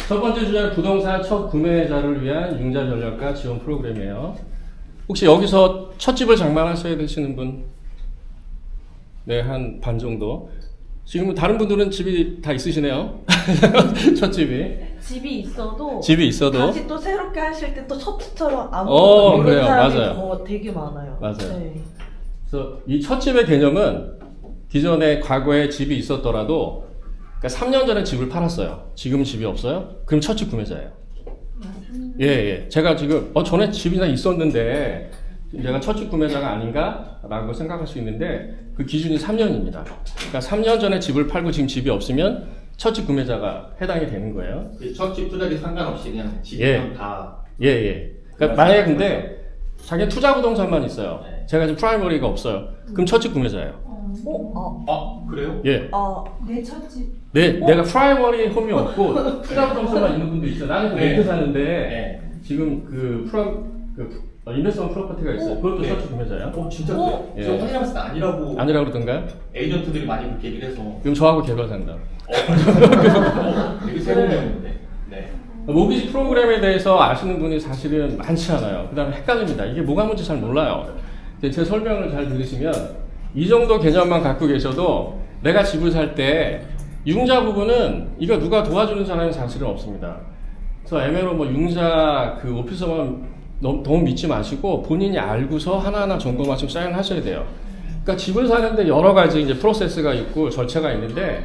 첫 번째 주제는 부동산 첫 구매자를 위한 융자 전략과 지원 프로그램이에요. 혹시 여기서 첫 집을 장만하셔야 되시는 분? 네, 한 반 정도. 지금 다른 분들은 집이 다 있으시네요. 첫 집이. 집이 있어도 다시 또 새롭게 하실 때 또 첫째처럼 아무것도 모르는 그래요. 사람이 맞아요. 더 되게 많아요. 맞아요. 네. 그래서 이 첫 집의 개념은 기존에 과거에 집이 있었더라도 그러니까 3년 전에 집을 팔았어요. 지금 집이 없어요? 그럼 첫 집 구매자예요. 예. 제가 지금 전에 집이 다 있었는데 내가 첫 집 구매자가 아닌가? 라고 생각할 수 있는데 그 기준이 3년입니다. 그러니까 3년 전에 집을 팔고 지금 집이 없으면 첫 집 구매자가 해당이 되는 거예요. 첫 집 투자기 상관없이 그냥 집이면 다. 그러니까 만약에 근데 자기 투자 부동산만 있어요. 제가 지금 프라이머리가 없어요. 그럼 첫 집 구매자예요. 그래요? 예. 내 첫집. 내가 프라이머리 홈이 없고 투자 부동산만 있는 분도 있어요. 나는 그 렌트 사는데 지금 인베스트먼트 프로퍼티가 있어요. 그것도 첫 집 구매자예요. 진짜 그래요? 예. 저 확인해봤을 때 아니라고 그러던가요? 에이전트들이 많이 그렇게 얘기를 해서 그럼 저하고 개발 상담. 되게 새로운 내용인데. 네. 모기지 프로그램에 대해서 아시는 분이 사실은 많지 않아요. 그 다음에 헷갈립니다. 이게 뭐가 뭔지 잘 몰라요. 제 설명을 잘 들으시면 이 정도 개념만 갖고 계셔도 내가 집을 살 때 융자 부분은 이거 누가 도와주는 사람이 사실은 없습니다. 그래서 애매로 융자 그 오피서만 너무 믿지 마시고 본인이 알고서 하나하나 점검하시고 사인하셔야 돼요. 그러니까 집을 사는데 여러 가지 이제 프로세스가 있고 절차가 있는데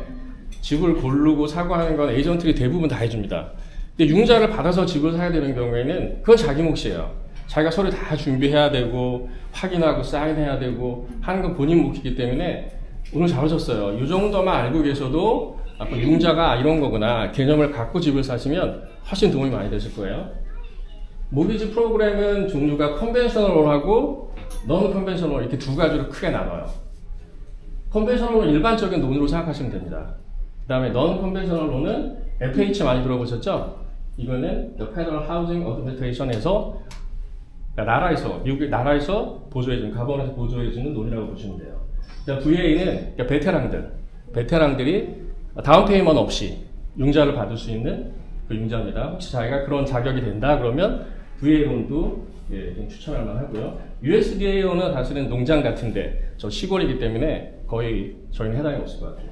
집을 고르고 사고 하는 건 에이전트들이 대부분 다 해줍니다. 근데 융자를 받아서 집을 사야 되는 경우에는 그건 자기 몫이에요. 자기가 서류 다 준비해야 되고 확인하고 사인해야 되고 하는 건 본인 몫이기 때문에 오늘 잘 오셨어요. 이 정도만 알고 계셔도 융자가 이런 거구나 개념을 갖고 집을 사시면 훨씬 도움이 많이 되실 거예요. 모기지 프로그램은 종류가 컨벤셔널하고 넌 컨벤셔널 이렇게 두 가지로 크게 나눠요. 컨벤셔널은 일반적인 론으로 생각하시면 됩니다. 그 다음에 넌 컨벤셔널 론은 FH 많이 들어보셨죠? 이거는 Federal Housing Administration에서 미국의 나라에서 보조해주는, 가번에서 보조해주는 론이라고 보시면 돼요. VA는 베테랑들이 다운페이먼트 없이 융자를 받을 수 있는 그 융자입니다. 혹시 자기가 그런 자격이 된다 그러면 VA론도 추천할 만하고요. USDA론은 사실은 농장 같은데 저 시골이기 때문에 거의 저희는 해당이 없을 것 같아요.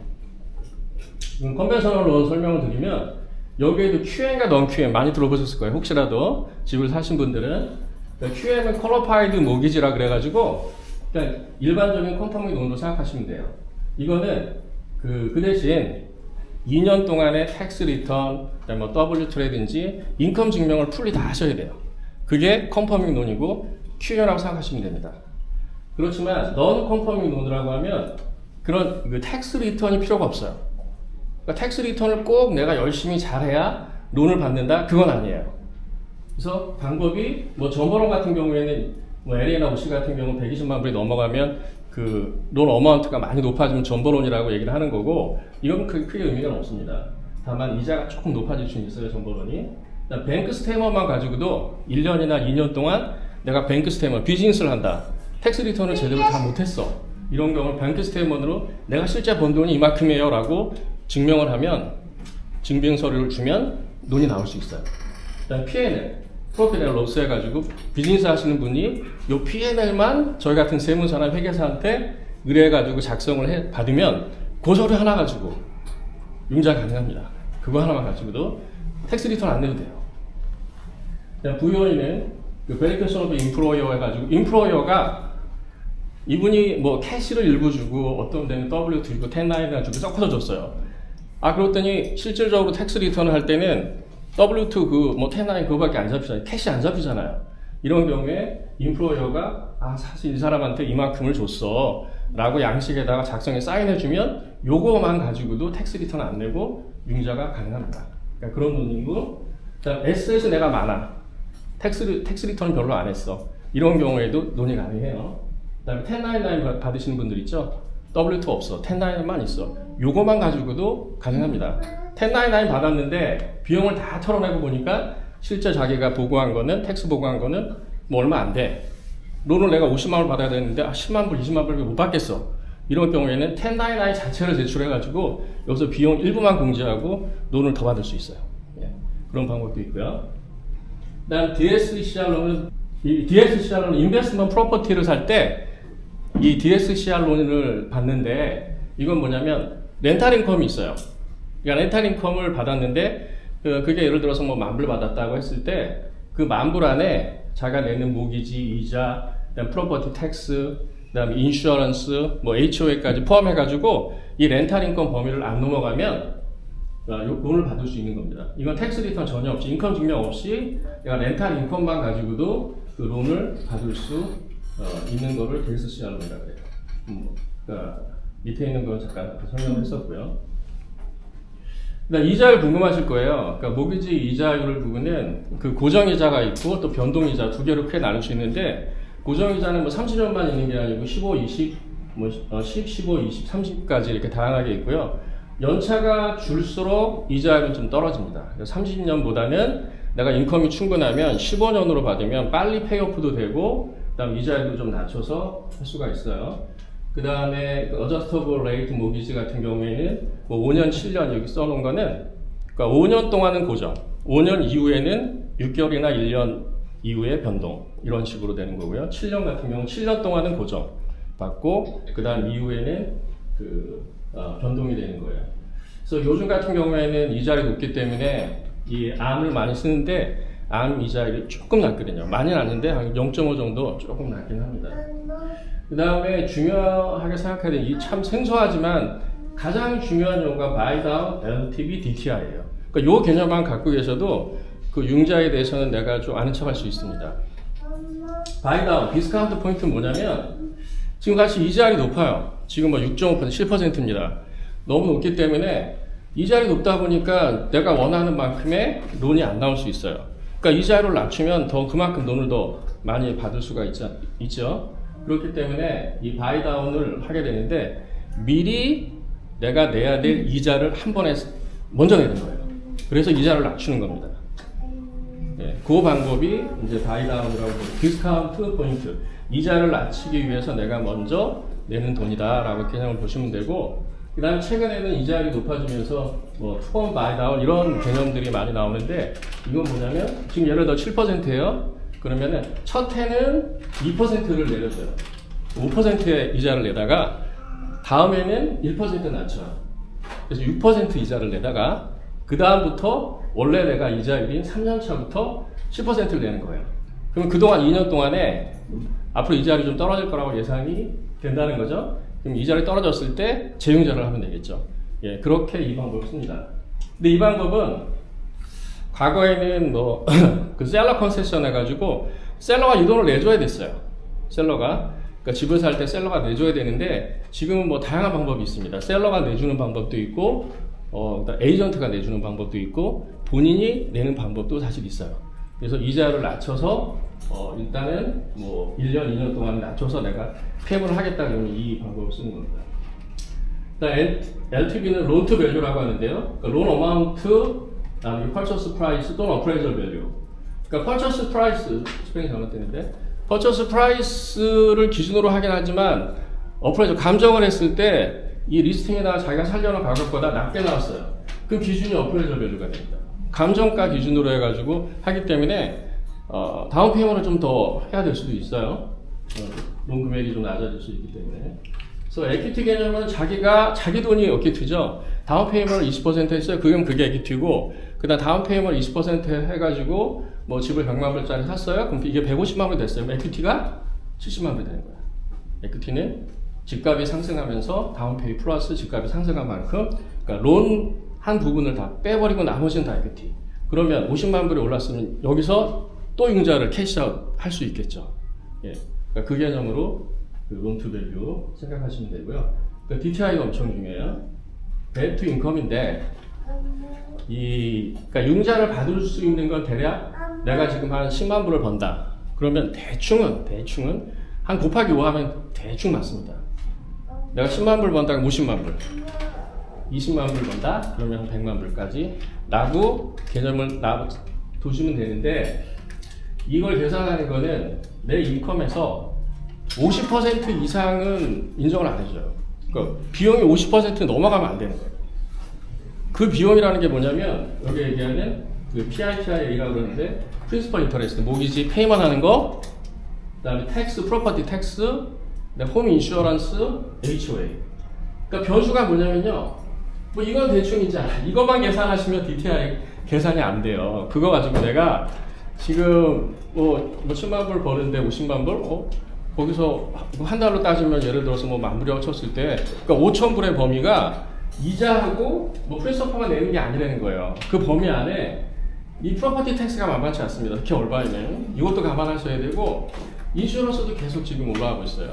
컨벤셔널 론 설명을 드리면 여기에도 QM과 넌 QM 많이 들어보셨을 거예요. 혹시라도 집을 사신 분들은 QM은 퀄리파이드 모기지라 그래가지고 그러니까 일반적인 컨퍼밍 론으로 생각하시면 돼요. 이거는 그 대신 2년 동안의 텍스 리턴, 그다음에 W2라든지 인컴 증명을 풀리 다 하셔야 돼요. 그게 컨퍼밍 론이고 QM이라고 생각하시면 됩니다. 그렇지만 넌 컨퍼밍 론이라고 하면 그런 텍스 리턴이 필요가 없어요. 그러니까 텍스 리턴을 꼭 내가 열심히 잘해야 론을 받는다? 그건 아니에요. 그래서 방법이 전번원 같은 경우에는 LA나 OC 같은 경우는 120만 불이 넘어가면 그 론 어마운트가 많이 높아지면 전번원이라고 얘기를 하는 거고 이건 크게 의미가 없습니다. 다만 이자가 조금 높아질 수 있어요, 전번원이. 뱅크 스테이먼만 가지고도 1년이나 2년 동안 내가 뱅크 스테이먼 비즈니스를 한다. 텍스 리턴을 제대로 다 못했어. 이런 경우는 뱅크 스테이먼으로 내가 실제 번 돈이 이만큼이에요 라고 증명을 하면 증빙 서류를 주면 논이 나올 수 있어요. 그다음 P&L 프로핏 앤 로스 해가지고 비즈니스 하시는 분이 요 P&L만 저희 같은 세무사나 회계사한테 의뢰해가지고 작성을 받으면 그 서류 하나 가지고 융자 가능합니다. 그거 하나만 가지고도 텍스 리턴 안 내도 돼요. VOE는 베리케이션 오브 인플로이어 해가지고 인플로이어가 이분이 캐시를 일부 주고 어떤 데는 W 주고 1099 주고 섞어서 줬어요. 그랬더니 실질적으로 텍스 리턴을 할 때는 W2 1099 그거밖에 안 잡히잖아요. 캐시 안 잡히잖아요. 이런 경우에 인플로이어가 사실 이 사람한테 이만큼을 줬어 라고 양식에다가 작성에 사인해주면 요거만 가지고도 텍스 리턴 안 내고 융자가 가능합니다. 그러니까 그런 논이고 그다음 에셋이 내가 많아. 텍스 리턴은 별로 안 했어. 이런 경우에도 논이 가능해요. 그다음에 1099 받으시는 분들 있죠? W2 없어. 1099만 있어. 요거만 가지고도 가능합니다. 1099 받았는데 비용을 다 털어내고 보니까 실제 자기가 보고한 거는 텍스 보고한 거는 얼마 안 돼. 론을 내가 50만 원 받아야 되는데 10만 불, 20만 불 못 받겠어. 이런 경우에는 1099 자체를 제출해가지고 여기서 비용 일부만 공제하고 론을 더 받을 수 있어요. 그런 방법도 있고요. 그다음 DSCR로는 이 DSCR로는 인베스트먼트 프로퍼티를 살 때 이 DSCR론을 받는데 이건 뭐냐면 렌탈 인컴이 있어요. 그러니까 렌탈 인컴을 받았는데 그게 예를 들어서 뭐 만불 받았다고 했을 때 그 만불 안에 자기가 내는 모기지, 이자, 그다음 프로퍼티 텍스, 그다음 인슈어런스, 뭐 HOA까지 포함해가지고 이 렌탈 인컴 범위를 안 넘어가면 론을 받을 수 있는 겁니다. 이건 텍스 리턴 전혀 없이 인컴 증명 없이 내가 렌탈 인컴만 가지고도 그 론을 받을 수 있는 거를 DSCR론이라고 해요. 그러니까 밑에 있는 건 잠깐 설명했었고요. 이자율 궁금하실 거예요. 그러니까 모기지 이자율을 부분은 그 고정이자가 있고 또 변동이자 두 개로 크게 나눌 수 있는데 고정이자는 뭐 30년만 있는 게 아니고 15, 20, 뭐 10, 15, 20, 30까지 이렇게 다양하게 있고요. 연차가 줄수록 이자율은 좀 떨어집니다. 30년보다는 내가 인컴이 충분하면 15년으로 받으면 빨리 페이오프도 되고 그다음 이자율도 좀 낮춰서 할 수가 있어요. 그 다음에 어저스터블 레이트 모기지 같은 경우에는 뭐 5년, 7년 여기 써놓은 거는 그러니까 5년 동안은 고정, 5년 이후에는 6개월이나 1년 이후에 변동 이런 식으로 되는 거고요. 7년 같은 경우는 7년 동안은 고정 받고 그 다음 이후에는 변동이 되는 거예요. 그래서 요즘 같은 경우에는 이자율이 높기 때문에 이 암을 많이 쓰는데 암 이자율이 조금 낮거든요. 많이 낮는데 한 0.5 정도 조금 낮긴 합니다. 그 다음에 중요하게 생각해야 되는 이 참 생소하지만 가장 중요한 용어가 buy down, LTV, DTI예요. 그러니까 요 개념만 갖고 계셔도 그 융자에 대해서는 내가 좀 아는 척 할 수 있습니다. buy down, 디스카운트 포인트는 뭐냐면 지금 같이 이자율이 높아요. 지금 뭐 6.5%, 7%입니다. 너무 높기 때문에 이자율이 높다 보니까 내가 원하는 만큼의 론이 안 나올 수 있어요. 그러니까 이자율을 낮추면 더 그만큼 론을 더 많이 받을 수가 있죠. 그렇기 때문에 이 바이다운을 하게 되는데 미리 내가 내야 될 이자를 한 번에 먼저 내는 거예요. 그래서 이자를 낮추는 겁니다. 네, 그 방법이 이제 바이다운이라고 디스카운트 포인트. 이자를 낮추기 위해서 내가 먼저 내는 돈이다라고 개념을 보시면 되고, 그 다음에 최근에는 이자율이 높아지면서 뭐 투번 바이다운 이런 개념들이 많이 나오는데 이건 뭐냐면 지금 예를 들어 7%예요. 그러면은 첫 해는 2%를 내려줘요. 5%의 이자를 내다가 다음에는 1% 낮춰요. 그래서 6% 이자를 내다가 그 다음부터 원래 내가 이자율인 3년 차부터 10%를 내는 거예요. 그럼 그동안 2년 동안에 앞으로 이자율이 좀 떨어질 거라고 예상이 된다는 거죠. 그럼 이자율이 떨어졌을 때 재융자를 하면 되겠죠. 예, 그렇게 이 방법을 씁니다. 근데 이 방법은 과거에는 뭐 그 셀러 컨세션 해가지고 셀러가 이 돈을 내줘야 됐어요. 셀러가 그러니까 집을 살 때 셀러가 내줘야 되는데 지금은 뭐 다양한 방법이 있습니다. 셀러가 내주는 방법도 있고 에이전트가 내주는 방법도 있고 본인이 내는 방법도 사실 있어요. 그래서 이자를 낮춰서 일단은 뭐 1년, 2년 동안 낮춰서 내가 페이를 하겠다 그러면 이 방법을 쓰는 겁니다. LTV는 론 투 밸류라고 하는데요. 그러니까 론 어마운트 다음에 퍼처스 프라이스 또는 어프레이저 밸류. 그러니까 퍼처스 프라이스 스펠링 잘못되는데 퍼처스 프라이스를 기준으로 하긴 하지만 어프레이저 감정을 했을 때 이 리스팅에다가 자기가 살려는 가격보다 낮게 나왔어요. 그 기준이 어프레이저 밸류가 됩니다. 감정가 기준으로 해가지고 하기 때문에 다운 페이먼을 좀 더 해야 될 수도 있어요. 론 금액이 좀 낮아질 수 있기 때문에. 그래서 에퀴티 개념은 자기 돈이 에퀴티죠. 다운 페이먼을 20% 했어요. 그럼 그게 에퀴티고, 그다음 다운 페이먼을 20% 해가지고 뭐 집을 100만 불짜리 샀어요. 그럼 이게 150만 불 됐어요. 그럼 에퀴티가 70만 불 되는 거야. 에퀴티는 집값이 상승하면서 다운 페이 플러스 집값이 상승한 만큼, 그러니까 론 한 부분을 다 빼버리고 나머지는 다 에퀴티. 그러면 50만 불이 올랐으면 여기서 또 융자를 캐시아웃 할 수 있겠죠. 예, 그러니까 그 개념으로 론 투 밸류 생각하시면 되고요. 그러니까 DTI가 엄청 중요해요. 뎨 투 인컴인데 그러니까 융자를 받을 수 있는 건 대략 내가 지금 한 10만 불을 번다. 그러면 대충은 한 곱하기 5 하면 대충 맞습니다. 내가 10만 불 번다가 50만 불, 20만 불 번다? 그러면 100만 불까지 라고 개념을 두시면 되는데, 이걸 계산하는 거는 내 인컴에서 50% 이상은 인정을 안 해줘요. 그러니까 비용이 50% 넘어가면 안 되는 거예요. 그 비용이라는 게 뭐냐면 여기 얘기하는 그 PIPIA라고 그러는데 프린시펄 인터레스트 모기지 페이먼 하는 거, 그다음에 텍스, 프로퍼티 텍스, 그다음에 홈 인슈어런스, HOA. 그러니까 변수가 뭐냐면요. 뭐 이건 대충 이제 이것만 계산하시면 DTI 계산이 안 돼요. 그거 가지고 내가 지금 뭐 7만 불 버는데 50만 불? 거기서 한 달로 따지면 예를 들어서 뭐 10,000불이라고 쳤을 때 그러니까 5,000불의 범위가 이자하고 뭐 프린시펄만 내는 게 아니라는 거예요. 그 범위 안에 이 프로퍼티 텍스가 만만치 않습니다. 특히 얼바이면 이것도 감안하셔야 되고 인슈런스도 계속 지금 올라가고 있어요.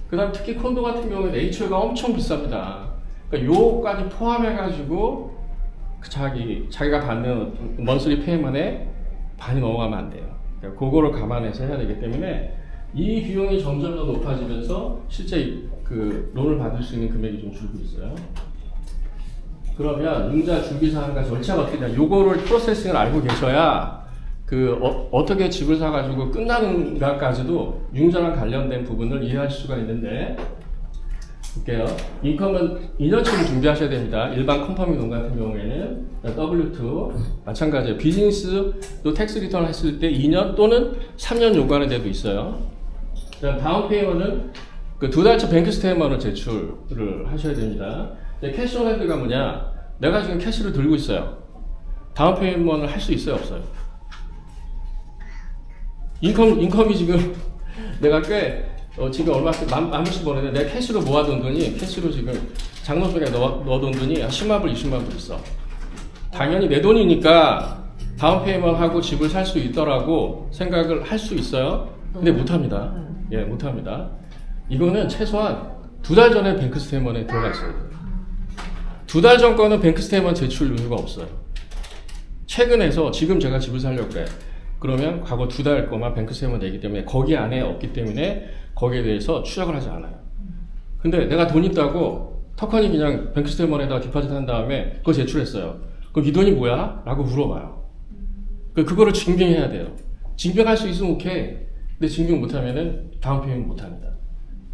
그 다음 특히 콘도 같은 경우는 HO가 엄청 비쌉니다. 그러니까 요거까지 포함해가지고 자기가 받는 먼슬리 페이먼에 반이 넘어가면 안 돼요. 그러니까 그거를 감안해서 해야 되기 때문에 이 비용이 점점 더 높아지면서 실제 그 론을 받을 수 있는 금액이 좀 줄고 있어요. 그러면 융자 준비사항과 절차가 어떻게 되냐? 요거를 프로세싱을 알고 계셔야 어떻게 집을 사가지고 끝나는가까지도 융자랑 관련된 부분을 이해하실 수가 있는데 볼게요. 인컴은 2년치를 준비하셔야 됩니다. 일반 컴퍼니 론 같은 경우에는 W2 마찬가지예요. 비즈니스도 텍스 리턴 했을 때 2년 또는 3년 요구하는 데도 있어요. 다운 페이먼은 그 2달치 뱅크 스테이먼을 제출을 하셔야 됩니다. 캐시 온 핸드가 뭐냐? 내가 지금 캐시를 들고 있어요. 다운 페이먼을 할 수 있어요, 없어요? 인컴이 지금 내가 꽤 지금 얼마씩 만 불씩 버는데 내가 캐시로 모아둔 돈이 캐시로 지금 장롱속에 넣어둔 돈이 10만 불, 20만 불 있어. 당연히 내 돈이니까 다운 페이먼 하고 집을 살 수 있더라고 생각을 할 수 있어요. 근데 못합니다. 예, 못합니다. 이거는 최소한 2달 전에 뱅크 스테이먼에 들어가 있어야 돼요. 2달 전 거는 뱅크 스테이먼 제출 이유가 없어요. 최근에서 지금 제가 집을 살려고 해. 그러면 과거 2달 거만 뱅크 스테이먼 내기 때문에 거기 안에 없기 때문에 거기에 대해서 추적을 하지 않아요. 근데 내가 돈 있다고 터컨이 그냥 뱅크 스테이먼에다가 디파짓 한 다음에 그거 제출했어요. 그럼 이 돈이 뭐야? 라고 물어봐요. 그거를 증빙해야 돼요. 증빙할 수 있으면 오케이. 근데 증빙 못하면은 다운 페이먼 못합니다.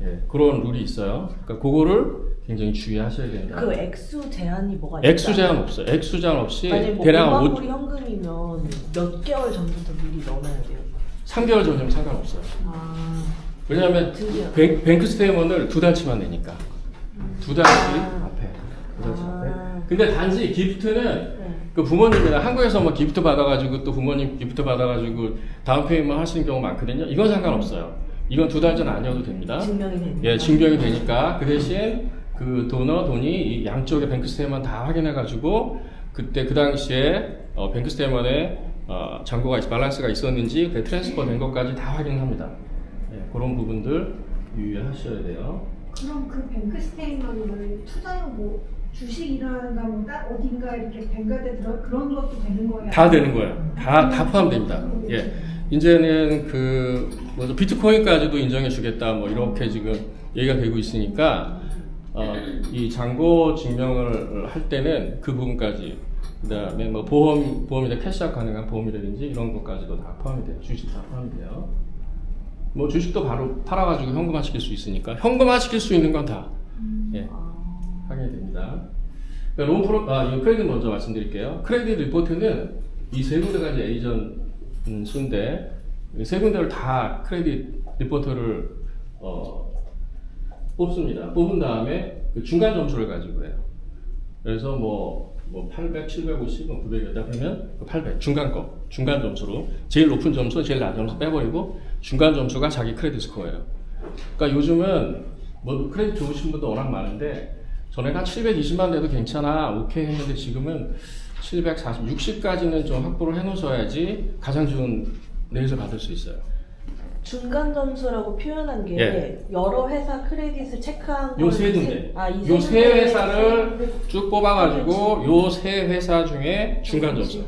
예, 그런 룰이 있어요. 그러니까 그거를 굉장히 주의하셔야 됩니다. 그 액수 제한이 뭐가 있나요? 액수 제한 없어요. 액수 제한 없이 만약에 뭐 대략 5만 불이 현금이면 몇 개월 전부터 미리 넣어놔야 돼요? 3개월 전이면 상관없어요. 아, 왜냐하면 드디어. 뱅크 스테이먼을 2달치만 내니까 2달치 앞에 2달치 앞에. 근데 단지 기프트는 그 부모님이나 한국에서 뭐 기프트 받아가지고 또 부모님 기프트 받아가지고 다운 페이먼 하시는 경우 많거든요. 이건 상관없어요. 이건 2달 전 아니어도 됩니다. 증명이 되니까. 예, 증명이 되니까. 그 대신 그 돈이 이 양쪽에 뱅크 스테이먼 다 확인해가지고 그때 그 당시에 뱅크 스테이먼에 잔고가 밸런스가 있었는지 그 트랜스퍼 된 것까지 다 확인합니다. 예, 그런 부분들 유의하셔야 돼요. 그럼 그 뱅크 스테이먼을 투자용 뭐 주식이라든가 뭐 어딘가 이렇게 뱅크에 들어 그런 것도 되는 거예요? 다 되는 거예요. 다 포함됩니다. 예. 이제는 비트코인까지도 인정해 주겠다 뭐 이렇게 지금 얘기가 되고 있으니까 이 잔고 증명을 할 때는 그 부분까지 그다음에 뭐 보험이나 캐시아웃 가능한 보험이라든지 이런 것까지도 다 포함이 돼요. 주식 다 포함이 돼요. 뭐 주식도 바로 팔아가지고 현금화 시킬 수 있으니까 현금화 시킬 수 있는 건 다 예, 확인이 됩니다. 그러니까 이 크레딧 먼저 말씀드릴게요. 크레딧 리포트는 이 세 군데까지 에이전트인데 세 군데를 다 크레딧 리포트를 뽑습니다. 뽑은 다음에 그 중간 점수를 가지고 해요. 그래서 뭐 800, 750, 900이다 그러면 800 중간 점수로 제일 높은 점수, 제일 낮은 점수 빼버리고 중간 점수가 자기 크레딧 스코어예요. 그러니까 요즘은 뭐 크레딧 좋으신 분도 워낙 많은데 전에가 720만 돼도 괜찮아 오케이 했는데 지금은 740, 60까지는 좀 확보를 해놓으셔야지 가장 좋은 레이트를 받을 수 있어요. 중간 점수라고 표현한 게 예. 여러 회사 크레딧을 체크한 요 세 군데, 요 세 회사를 쭉 뽑아가지고 요 세 회사 중에 중간 점수.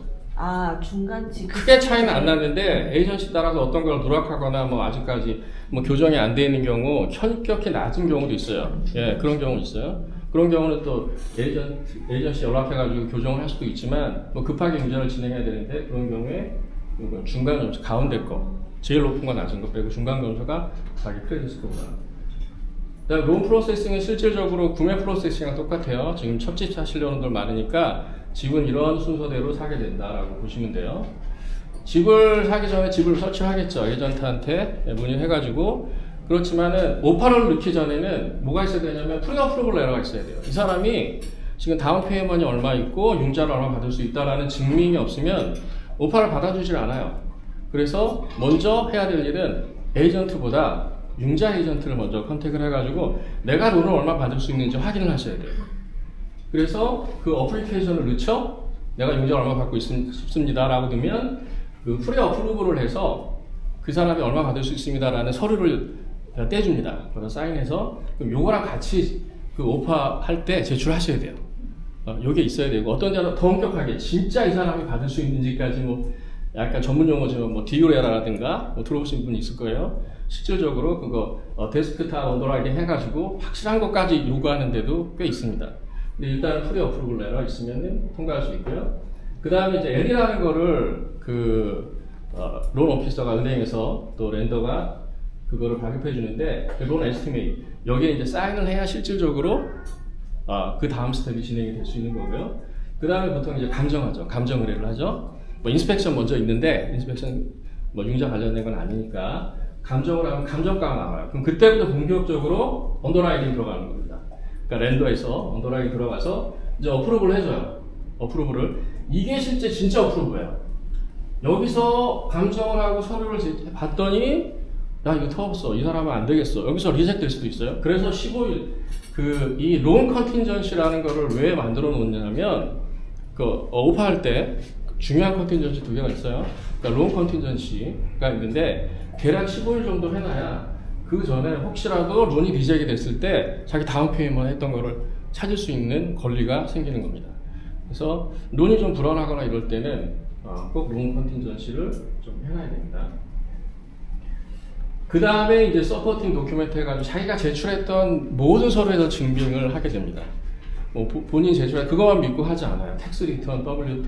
중간치. 크게 차이는 안 나는데 에이전시 따라서 어떤 걸 누락하거나 뭐 아직까지 뭐 교정이 안 돼 있는 경우 현격히 낮은 경우도 있어요. 예, 그런 경우 있어요. 그런 경우는 또 에이전시 연락해가지고 교정을 할 수도 있지만 뭐 급하게 운전을 진행해야 되는데 그런 경우에 중간 점수 가운데 거 제일 높은 거 낮은 거 빼고 중간 점수가 자기 크레딧 스코어가 그다음에 론 프로세싱은 실질적으로 구매 프로세싱이랑 똑같아요. 지금 첫 집 사시려는 분들 많으니까 집은 이런 순서대로 사게 된다라고 보시면 돼요. 집을 사기 전에 집을 설치하겠죠. 에이전트한테 문의해가지고. 그렇지만은 오퍼를 넣기 전에는 뭐가 있어야 되냐면 프리어프로블 레터가 있어야 돼요. 이 사람이 지금 다운 페이먼이 얼마 있고 융자를 얼마 받을 수 있다라는 증명이 없으면 오퍼를 받아주질 않아요. 그래서 먼저 해야 될 일은 에이전트보다 융자 에이전트를 먼저 컨택을 해가지고 내가 론을 얼마 받을 수 있는지 확인을 하셔야 돼요. 그래서 그 어플리케이션을 넣죠. 내가 융자를 얼마 받고 싶습니다 라고 넣으면 그 프리 어프로브를 해서 그 사람이 얼마 받을 수 있습니다라는 서류를 떼줍니다. 그래서 사인해서 그럼 요거랑 같이 그 오퍼 할 때 제출하셔야 돼요. 요게 있어야 되고 어떤 자는 더 엄격하게 진짜 이 사람이 받을 수 있는지까지 뭐 약간 전문 용어지만 뭐 디오레라라든가 뭐 들어보신 분이 있을 거예요. 실질적으로 그거 데스크탑 언더라이팅 해가지고 확실한 것까지 요구하는데도 꽤 있습니다. 근데 일단 프리 어프로블 레터 있으면은 통과할 수 있고요. 그 다음에 이제 L이라는 거를 론 오피서가 은행에서 또 렌더가 그거를 발급해 주는데 론 에스티메이트 여기에 이제 사인을 해야 실질적으로 그 다음 스텝이 진행이 될 수 있는 거고요. 그 다음에 보통 이제 감정하죠. 감정 의뢰를 하죠. 뭐 인스펙션 먼저 있는데 인스펙션 뭐 융자 관련된 건 아니니까 감정을 하면 감정가가 나와요. 그럼 그때부터 본격적으로 언더라이팅 들어가는 겁니다. 그러니까 렌더에서 언더라이팅 들어가서 이제 어프로브를 해줘요. 어프로브를 이게 실제 진짜 어프로브예요. 여기서 감정을 하고 서류를 봤더니 야 이거 터없어 이 사람은 안 되겠어 여기서 리젝 될 수도 있어요. 그래서 15일 이 론 컨틴전시라는 거를 왜 만들어 놓냐면 오퍼할 때 중요한 컨틴전시 두 개가 있어요. 그러니까 론 컨틴전시가 있는데 대략 15일 정도 해놔야 그 전에 혹시라도 론이 리젝이 됐을 때 자기 다운 페이먼 했던 거를 찾을 수 있는 권리가 생기는 겁니다. 그래서 론이 좀 불안하거나 이럴 때는 꼭 론 컨틴전시를 좀 해놔야 됩니다. 그 다음에 이제 서포팅 도큐멘트 해가지고 자기가 제출했던 모든 서류에서 증빙을 하게 됩니다. 뭐 본인 제출한 그것만 믿고 하지 않아요. 텍스 리턴, W2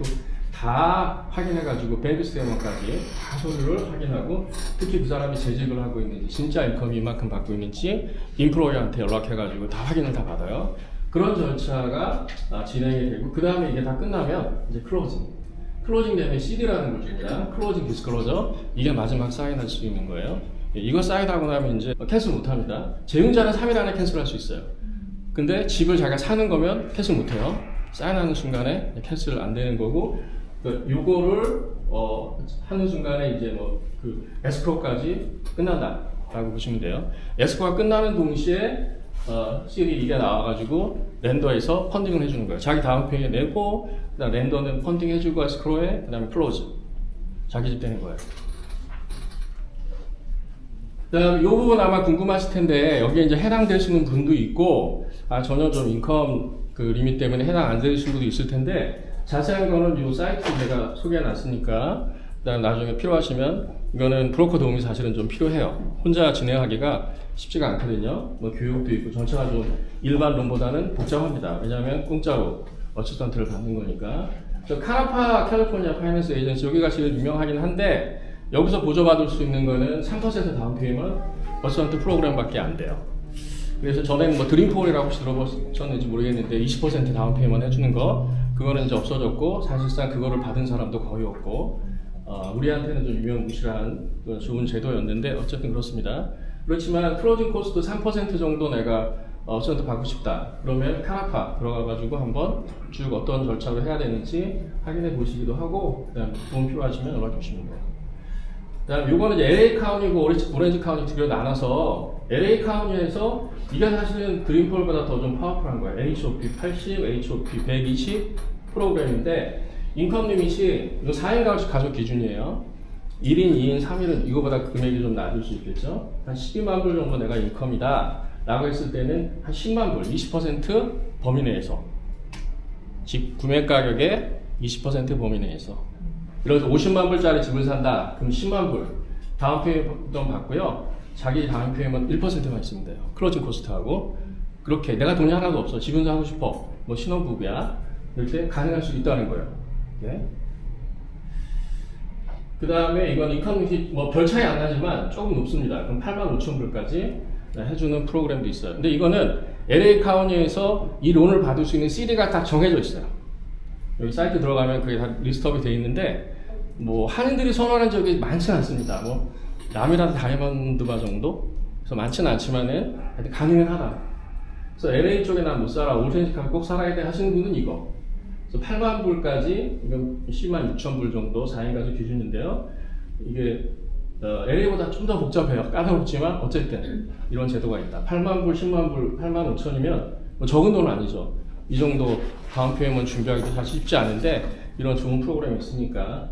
다 확인해가지고 뱅크 스테이먼까지 다 서류를 확인하고 특히 그 사람이 재직을 하고 있는지 진짜 인컴이 이만큼 받고 있는지 인플로이한테 연락해가지고 다 확인을 다 받아요. 그런 절차가 진행이 되고 그 다음에 이게 다 끝나면 이제 클로징 되면 CD라는 걸 줍니다. 클로징 디스클로저 이게 마지막 사인할 수 있는 거예요. 이거 사인하고 나면 이제 캔슬 못합니다. 재융자는 3일 안에 캔슬할 수 있어요. 근데 집을 자기가 사는 거면 캔슬 못해요. 사인하는 순간에 캔슬 안 되는 거고 요거를 하는 순간에 이제 뭐 그 에스크로까지 끝난다라고 보시면 돼요. 에스크로가 끝나는 동시에 CD 이게 나와가지고 렌더에서 펀딩을 해주는 거예요. 자기 다음 페이지에 내고 그다음 렌더는 펀딩 해주고 에스크로에 그다음에 클로즈 자기 집 되는 거예요. 그다음 이 부분 아마 궁금하실 텐데 여기에 이제 해당되시는 분도 있고 전혀 좀 인컴 그 리밋 때문에 해당 안 되시는 분도 있을 텐데 자세한 거는 이 사이트 제가 소개해 놨으니까 그다음 나중에 필요하시면 이거는 브로커 도움이 사실은 좀 필요해요. 혼자 진행하기가 쉽지가 않거든요. 뭐 교육도 있고 전체가 좀 일반 론보다는 복잡합니다. 왜냐하면 공짜로 어시스턴트를 받는 거니까. 카나파 캘리포니아 파이낸스 에이전시 여기가 제일 유명하긴 한데 여기서 보조받을 수 있는 거는 3% 다운 페이먼트 어시스턴트 프로그램밖에 안 돼요. 그래서 전에는 뭐 드림폴이라고 혹시 들어보셨는지 모르겠는데 20% 다운 페이먼트 해주는 거 그거는 이제 없어졌고 사실상 그거를 받은 사람도 거의 없고 우리한테는 좀 유명무실한 좋은 제도였는데 어쨌든 그렇습니다. 그렇지만 클로징 코스트 3% 정도 내가 어시스턴트 받고 싶다 그러면 카나파 들어가가지고 한번 쭉 어떤 절차를 해야 되는지 확인해 보시기도 하고 그다음 도움 필요하시면 연락 주시면 돼요. 그다음 요거는 이제 LA 카운티고 오렌지 카운티 두 개로 나눠서 LA 카운티에서 이게 사실은 드림폴보다 더 좀 파워풀한 거예요. HOP 80, HOP 120 프로그램인데 인컴 리밋이 이거 4인 가족 기준이에요. 1인, 2인, 3인은 이거보다 금액이 좀 낮을 수 있겠죠. 한 12만 불 정도 내가 인컴이다 라고 했을 때는 한 10만 불, 20% 범위 내에서 집 구매 가격의 20% 범위 내에서 그래서 50만 불짜리 집을 산다 그럼 10만 불 다운 페이먼트 받고요. 자기 다운 페이먼트 1%만 있으면 돼요. 클로징 코스트하고 그렇게 내가 돈이 하나도 없어 집은 사고 싶어 뭐 신혼부부야 이렇게 가능할 수 있다는 거예요. 네. 그 다음에 이건 인컴 리밋이 뭐 별 차이 안 나지만 조금 높습니다. 그럼 85,000불까지 해주는 프로그램도 있어요. 근데 이거는 LA 카운티에서 이 론을 받을 수 있는 시리가 딱 정해져 있어요. 여기 사이트 들어가면 그게 다 리스트업이 되어 있는데 뭐 한인들이 선호하는 지역이 많지는 않습니다. 뭐 남이라도 다이아몬드바 정도? 그래서 많지는 않지만은 가능은 하다. 그래서 LA 쪽에 난 못 살아, 올텐티카를 꼭 살아야 돼 하시는 분은 이거. 그래서 8만 불까지, 이건 10만 6천 불 정도 4인 가족 기준인데요. 이게 LA보다 좀 더 복잡해요. 까다롭지만 어쨌든 이런 제도가 있다. 8만 불, 10만 불, 8만 5천이면 뭐 적은 돈은 아니죠. 이 정도 다운 페이먼트 준비하기도 사실 쉽지 않은데 이런 좋은 프로그램이 있으니까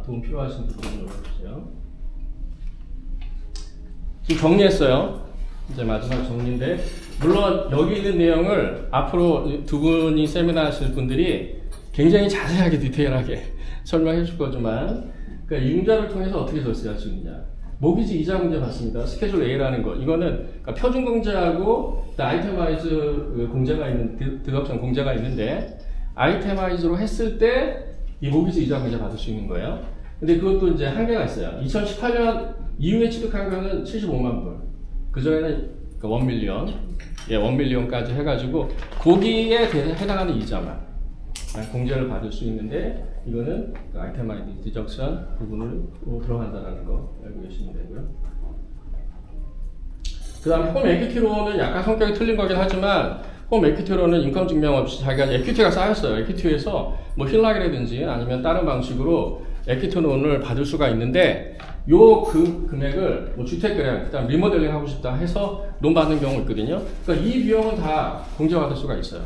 도움 필요하신 분들 눌러주세요. 지금 정리했어요. 이제 마지막 정리인데 물론 여기 있는 내용을 앞으로 두 분이 세미나 하실 분들이 굉장히 자세하게 디테일하게 설명해 줄 거지만 그러니까 융자를 통해서 어떻게 절세할 수 있느냐. 모기지 이자 공제 받습니다. 스케줄 A라는 거. 이거는 그러니까 표준 공제하고 아이템와이즈 공제가 있는 드덕션 공제가 있는데 아이템와이즈로 했을 때 이 모기지 이자 공제 받을 수 있는 거예요. 근데 그것도 이제 한계가 있어요. 2018년 이후에 취득한 거는 75만 불. 그 전에는 1밀리언, 1밀리언까지 해가지고 거기에 해당하는 이자만 공제를 받을 수 있는데 이거는 아이템 아이디 디덕션 부분으로 들어간다는 거 알고 계시면 되고요. 그 다음에 홈 에퀴티로는 약간 성격이 틀린 거긴 하지만 홈 에퀴티로는 인컴 증명 없이 자기가 에퀴티가 쌓였어요. 에퀴티에서 뭐 힐락이라든지 아니면 다른 방식으로 에퀴티 론을 받을 수가 있는데 요 금액을 뭐 주택 거래, 그다음 리모델링 하고 싶다 해서 론 받는 경우 있거든요. 그러니까 이 비용은 다 공제받을 수가 있어요.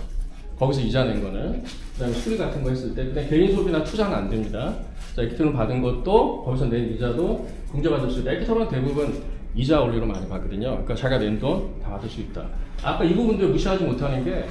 거기서 이자 낸 거는. 그다음에 수리 같은 거 했을 때 그냥 개인 소비나 투자는 안 됩니다. 자, 에퀴티 론 받은 것도 거기서 낸 이자도 공제받을 수 있다. 에퀴티 론은 대부분 이자 원리로 많이 받거든요. 그러니까 자기가 낸 돈 다 받을 수 있다. 아까 이 부분도 무시하지 못하는 게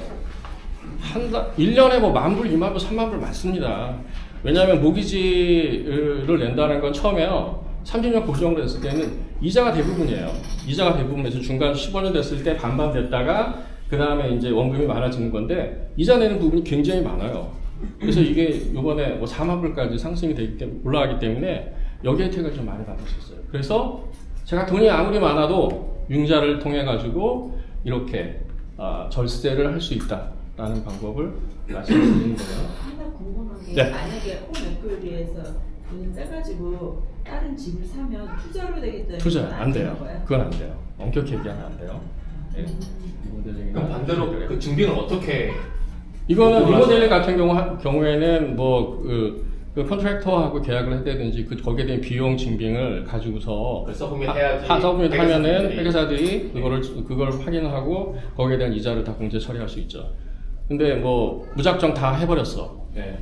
1년에 뭐 10,000불, 20,000불, 30,000불 많습니다. 왜냐하면 모기지를 낸다는 건 처음에요. 30년 고정으로 됐을 때는 이자가 대부분이에요. 이자가 대부분에서 중간 15년 됐을 때 반반 됐다가 그 다음에 이제 원금이 많아지는 건데 이자 내는 부분이 굉장히 많아요. 그래서 이게 이번에 뭐 4만 불까지 상승이 되기 때문에 올라가기 때문에 여기 혜택을 좀 많이 받을 수 있어요. 그래서 제가 돈이 아무리 많아도 융자를 통해 가지고 이렇게 절세를 할 수 있다라는 방법을 말씀드리는 거예요. 하나 궁금한 게 네. 만약에 홈 에퀴티에서 돈을 빼가지고 다른 집을 사면 투자로 되겠다는 투자 건 안 돼요. 거예요? 그건 안 돼요. 엄격히 얘기하면 안 돼요. 네. 그럼 반대로 그 증빙을 어떻게? 이거는 리모델링 같은 경우에는 뭐 그 컨트랙터하고 계약을 했다든지 거기에 대한 비용 증빙을 가지고서 서브밋 해야지. 서브밋 하면은 회계사들이 그걸 확인하고 거기에 대한 이자를 다 공제 처리할 수 있죠. 근데 뭐 무작정 다 해버렸어. 네.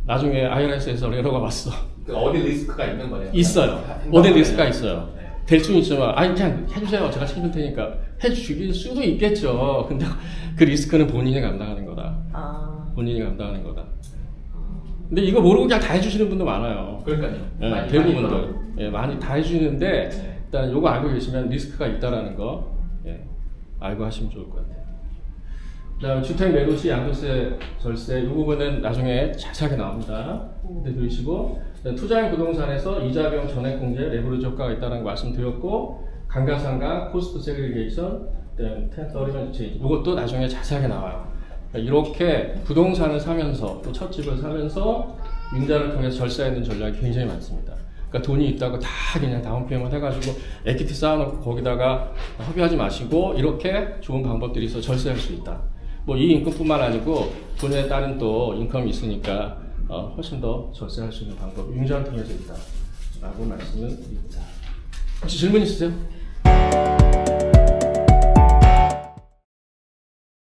나중에 IRS에서 에러가 왔어. 그 어디 리스크가 있는 거네요. 있어요. 행동하는 어디 리스크가 거네요. 있어요. 네. 될 수는 있지만 아니 그냥 해주세요. 제가 책임질 테니까 해주실 수도 있겠죠. 근데 그 리스크는 본인이 감당하는 거다. 본인이 감당하는 거다. 근데 이거 모르고 그냥 다 해주시는 분도 많아요. 그러니까요. 예, 대부분들 많이 다 해주시는데 일단 요거 알고 계시면 리스크가 있다라는 거 알고 하시면 좋을 것 같아요. 그다음에 주택 매도 시 양도세 절세 이 부분은 나중에 자세하게 나옵니다. 그때 들으시고 투자형 부동산에서 이자 비용 전액 공제 레버리지 효과가 있다는 거 말씀드렸고 감가상각 코스트 세그리게이션 텐서리먼트 체인지 이것도 나중에 자세하게 나와요. 이렇게 부동산을 사면서 또 첫 집을 사면서 융자를 통해서 절세하는 전략이 굉장히 많습니다. 그러니까 돈이 있다고 다 그냥 다운페이먼트 해가지고 에퀴티 쌓아놓고 거기다가 허비하지 마시고 이렇게 좋은 방법들이 있어 절세할 수 있다. 뭐 이 인건뿐만 아니고 본인에 따른 또 인컴이 있으니까 훨씬 더 절세할 수 있는 방법 융자를 통해서 있다 라고 말씀을 드립니다. 혹시 질문 있으세요?